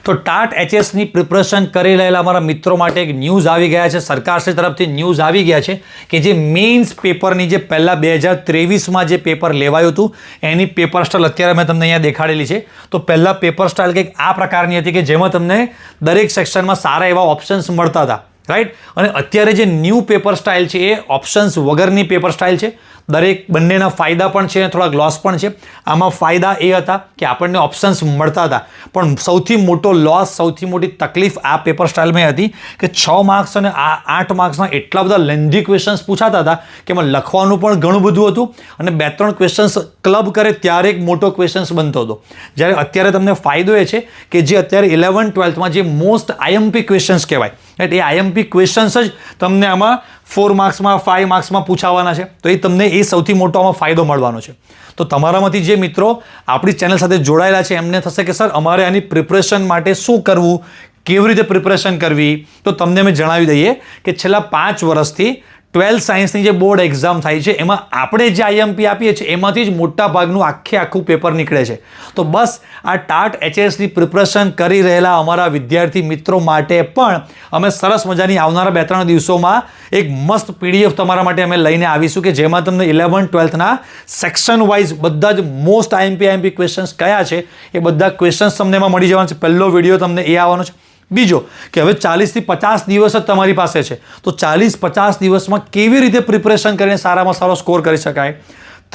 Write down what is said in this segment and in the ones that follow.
તો TAT એચએસની preparation કરી રહેલા અમારા મિત્રો માટે એક ન્યૂઝ આવી ગયા છે, સરકારશ્રી તરફથી ન્યૂઝ આવી ગયા છે કે જે મેઇન્સ પેપરની જે પહેલાં 2023માં જે પેપર લેવાયું હતું એની પેપર સ્ટાઇલ અત્યારે મેં તમને અહીંયા દેખાડેલી છે. તો પહેલાં પેપર સ્ટાઇલ કંઈક આ પ્રકારની હતી કે જેમાં તમને દરેક સેક્શનમાં સારા એવા ઓપ્શન્સ મળતા હતા, રાઈટ. અને અત્યારે જે ન્યૂ પેપર સ્ટાઇલ છે એ ઓપ્શન્સ વગરની પેપર સ્ટાઇલ છે. દરેક બંનેના ફાયદા પણ છે અને થોડાક લોસ પણ છે. આમાં ફાયદા એ હતા કે આપણને ઓપ્શન્સ મળતા હતા, પણ સૌથી મોટો લોસ, સૌથી મોટી તકલીફ આ પેપર સ્ટાઇલમાં હતી કે 6 માર્ક્સ અને 8 માર્ક્સના એટલા બધા લેન્ધી ક્વેશ્ચન્સ પૂછાતા હતા કે એમાં લખવાનું પણ ઘણું બધું હતું અને 2-3 ક્વેશ્ચન્સ ક્લબ કરે ત્યારે એક મોટો ક્વેશ્ચન્સ બનતો હતો. જ્યારે અત્યારે તમને ફાયદો એ છે કે જે અત્યારે 11-12માં જે મોસ્ટ આઈએમપી ક્વેશ્ચન્સ કહેવાય, રાઈટ, એ આઈએમપી ક્વેશ્ચન્સ જ તમને આમાં 4 માર્ક્સમાં 5 માર્ક્સમાં પૂછાવાના છે. તો એ તમને એ સૌથી મોટો આમાં ફાયદો મળવાનો છે. તો તમારામાંથી જે મિત્રો આપણી ચેનલ સાથે જોડાયેલા છે એમને થશે કે સર અમારે આની પ્રિપરેશન માટે શું કરવું, કેવી રીતે પ્રિપરેશન કરવી. તો તમને અમે જણાવી દઈએ કે છેલ્લા 5 વર્ષથી 12th સાયન્સની જે બોર્ડ એક્ઝામ થાય છે એમાં આપણે જે આઈએમપી આપીએ છીએ એમાંથી જ મોટા ભાગનું આખું પેપર નીકળે છે. તો બસ આ ટાટ એચએસની પ્રિપરેશન કરી રહેલા અમારા વિદ્યાર્થી મિત્રો માટે પણ અમે સરસ મજાની આવનારા 2-3 દિવસોમાં એક મસ્ત પીડીએફ તમારા માટે અમે લઈને આવીશું કે જેમાં તમને 11-12ના સેક્શન વાઇઝ બધા જ મોસ્ટ આઈએમપી ક્વેશ્ચન્સ કયા છે એ બધા ક્વેશ્ચન્સ તમને એમાં મળી જવાના છે. પહેલો વિડીયો તમને એ આવવાનો છે. બીજો કે હવે 40થી 50 દિવસ જ તમારી પાસે છે, તો 40-50 દિવસમાં કેવી રીતે પ્રિપરેશન કરીને સારામાં સારો સ્કોર કરી શકાય.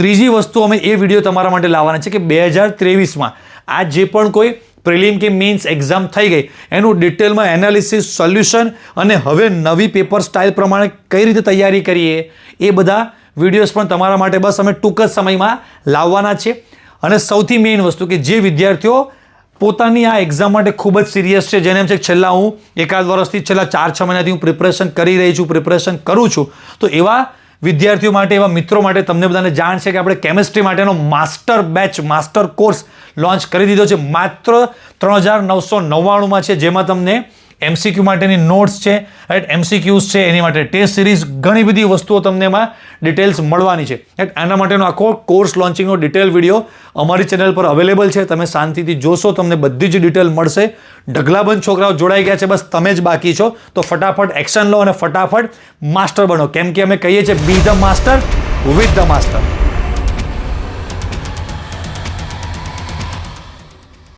ત્રીજી વસ્તુ અમે એ વિડીયો તમારા માટે લાવવાના છે કે 2023માં આ જે પણ કોઈ પ્રિલિમ કે મેઇન્સ એક્ઝામ થઈ ગઈ એનું ડિટેલમાં એનાલિસિસ, સોલ્યુશન અને હવે નવી પેપર સ્ટાઇલ પ્રમાણે કઈ રીતે તૈયારી કરીએ એ બધા વિડીયોઝ પણ તમારા માટે બસ અમે ટૂંક જ સમયમાં લાવવાના છે. અને સૌથી મેઇન વસ્તુ કે જે વિદ્યાર્થીઓ પોતાની આ એક્ઝામ માટે ખૂબ જ સિરિયસ છે, જેને એમ છે કે છેલ્લા હું 1 વર્ષથી છેલ્લા 4-6 મહિનાથી હું પ્રિપરેશન કરી રહી છું, પ્રિપરેશન કરું છું, તો એવા વિદ્યાર્થીઓ માટે, એવા મિત્રો માટે તમને બધાને જાણ છે કે આપણે કેમિસ્ટ્રી માટેનો master batch, master course launch કરી દીધો છે. માત્ર 3999માં છે, જેમાં તમને MCQ માટેની નોટ્સ છે, રાઈટ, MCQs છે, એની માટે ટેસ્ટ સિરીઝ, ઘણી બધી વસ્તુઓ તમને એમાં ડિટેલ્સ મળવાની છે. આના માટેનો આખો કોર્સ લોન્ચિંગનો ડિટેલ વિડીયો અમારી ચેનલ પર અવેલેબલ છે. તમે શાંતિથી જોશો, તમને બધી જ ડિટેલ મળશે. ઢગલાબંધ છોકરાઓ જોડાઈ ગયા છે, બસ તમે જ બાકી છો. તો ફટાફટ એક્શન લો અને ફટાફટ માસ્ટર બનો, કેમ કે અમે કહીએ છીએ બી the master with the master.